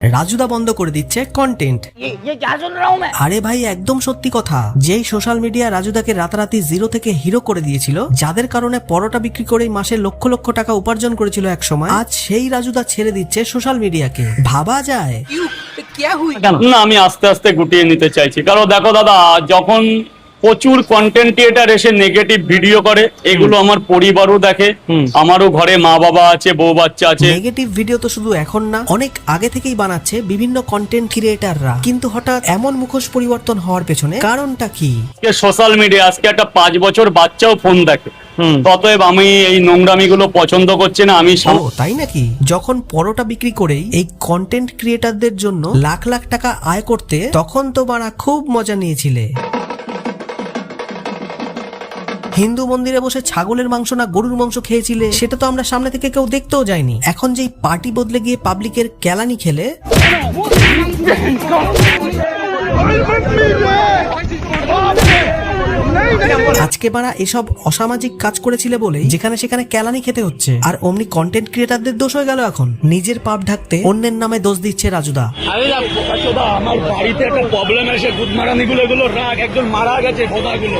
রাজুদা বন্ধ করে দিচ্ছে কন্টেন্ট। আরে ভাই একদম সত্যি কথা, যেই সোশ্যাল মিডিয়া রাজুদাকে রাতারাতি জিরো থেকে হিরো করে দিয়েছিল, যাদের কারণে পরোটা বিক্রি করেই মাসে লক্ষ লক্ষ টাকা উপার্জন করেছিল এক সময়, আজ সেই রাজুদা ছেড়ে দিচ্ছে সোশ্যাল মিডিয়াকে। ভাবা যায়? না, আমি আস্তে আস্তে গুটিয়ে নিতে চাইছি। কারণ দেখো দাদা, যখন প্রচুর কন্টেন্ট ক্রিয়েটার এসে নেগেটিভ ভিডিও করে, এগুলো আমার পরিবারও দেখে, আমারও ঘরে মা বাবা আছে, বউ বাচ্চা আছে। নেগেটিভ ভিডিও তো শুধু এখন না, অনেক আগে থেকেই বানাচ্ছে বিভিন্ন কন্টেন্ট ক্রিয়েটাররা, কিন্তু হঠাৎ এমন মুখোশ পরিবর্তন হওয়ার পেছনে কারণটা কি? সোশ্যাল মিডিয়া আজকে একটা 5 বছর বাচ্চাও ফোন দেখে, ততএব আমি এই নোংরামি গুলো পছন্দ করছি না। আমি ও তাই নাকি? যখন পরোটা বিক্রি করেই এই কন্টেন্ট ক্রিয়েটারদের জন্য লাখ লাখ টাকা আয় করতে, তখন তো বাড়া খুব মজা নিয়েছিলে। হিন্দু মন্দিরে বসে ছাগলের মাংস না গরুর মাংস খেয়েছিলে, সেটা তো আমরা সামনে থেকে কেউ দেখতেও যায়নি। এখন যেই পার্টি বদলে গিয়ে পাবলিকের কেলানি খেলে, আজকে বাড়া এসব অসামাজিক কাজ করেছিলে বলেই যেখানে সেখানে কেলানি খেতে হচ্ছে। আর অমনি কন্টেন্ট ক্রিয়েটারদের দোষ হয়ে গেল এখন। নিজের পাপ ঢাকতে অন্যের নামে দোষ দিচ্ছে রাজুদা। আমার বাড়িতে একটা প্রবলেম এসে গুদমারানি গুলো রাখ, একজন মারা গেছে, খোদাগুলো